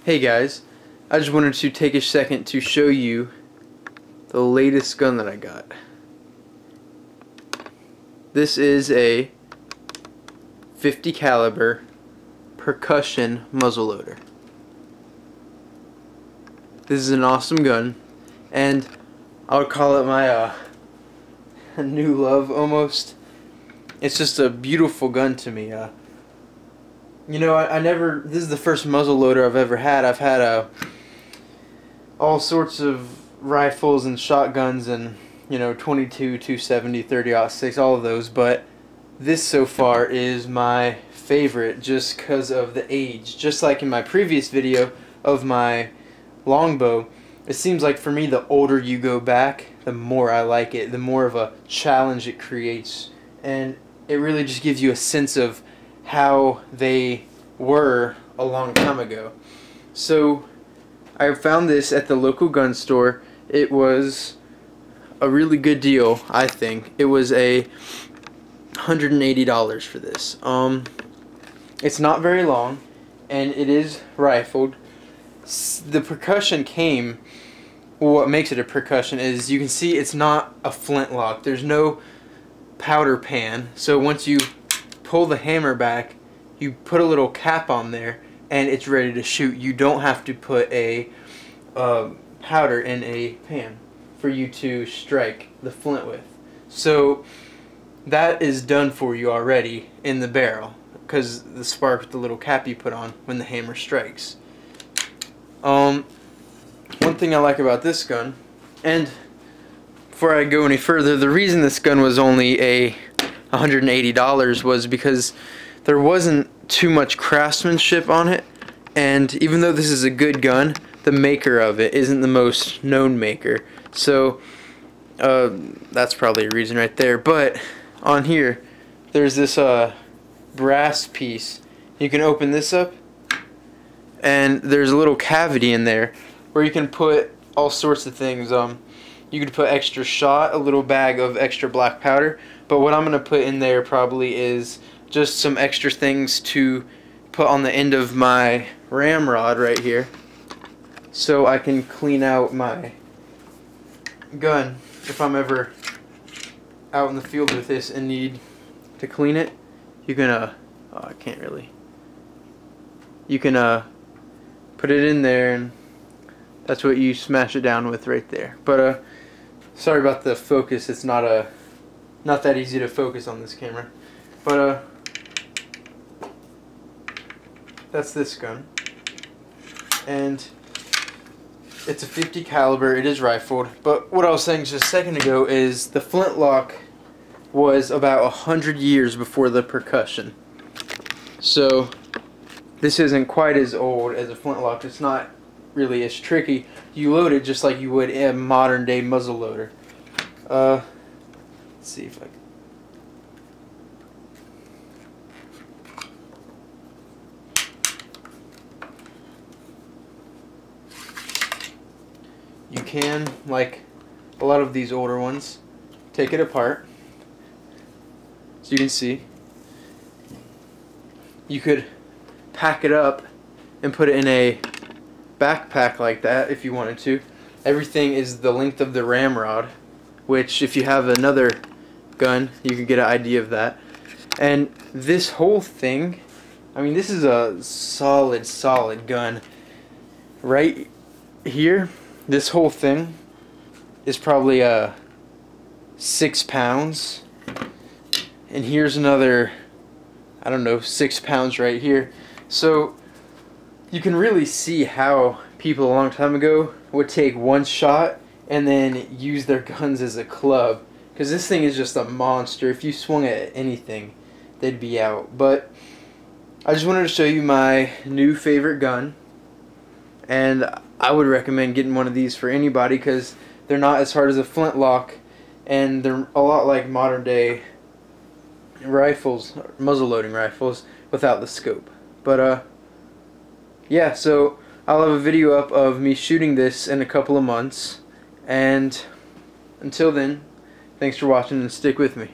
Hey guys, I just wanted to take a second to show you the latest gun that I got. This is a 50 caliber Percussion Muzzleloader. This is an awesome gun, and I would call it my new love almost. It's just a beautiful gun to me. You know, this is the first muzzleloader I've ever had. I've had all sorts of rifles and shotguns and, you know, 22, 270, 30-06, all of those, but this so far is my favorite just because of the age. Just like in my previous video of my longbow, it seems like for me the older you go back, the more I like it, the more of a challenge it creates, and it really just gives you a sense of how they were a long time ago. So I found this at the local gun store. It was a really good deal, I think. It was $180 for this. It's not very long, and it is rifled. The percussion came, well, what makes it a percussion is you can see it's not a flintlock. There's no powder pan, so once you pull the hammer back, you put a little cap on there and it's ready to shoot. You don't have to put a powder in a pan for you to strike the flint with. So that is done for you already in the barrel because the spark with the little cap you put on when the hammer strikes. One thing I like about this gun, and before I go any further, the reason this gun was only $180 was because there wasn't too much craftsmanship on it, and even though this is a good gun, the maker of it isn't the most known maker, so that's probably a reason right there. But on here there's this brass piece. You can open this up and there's a little cavity in there where you can put all sorts of things. You could put extra shot, a little bag of extra black powder, but what I'm going to put in there probably is just some extra things to put on the end of my ramrod right here so I can clean out my gun if I'm ever out in the field with this and need to clean it. You can oh, I can't really. You can put it in there, and that's what you smash it down with right there. But sorry about the focus. It's not that easy to focus on this camera. But that's this gun, and it's a 50 caliber. It is rifled. But what I was saying just a second ago is the flintlock was about 100 years before the percussion. So this isn't quite as old as a flintlock. It's not really as tricky. You load it just like you would a modern day muzzleloader. Let's see if I can. You can, like a lot of these older ones, take it apart. So you can see. You could pack it up and put it in a backpack like that if you wanted to. Everything is the length of the ramrod, which if you have another gun you can get an idea of that. And this whole thing, I mean, this is a solid gun. Right here, this whole thing is probably 6 pounds, and here's another, I don't know, 6 pounds right here. So you can really see how people a long time ago would take one shot and then use their guns as a club, because this thing is just a monster. If you swung it at anything, they'd be out. But I just wanted to show you my new favorite gun, and I would recommend getting one of these for anybody because they're not as hard as a flintlock, and they're a lot like modern day rifles, muzzleloading rifles, without the scope. But yeah, so I'll have a video up of me shooting this in a couple of months, and until then, thanks for watching and stick with me.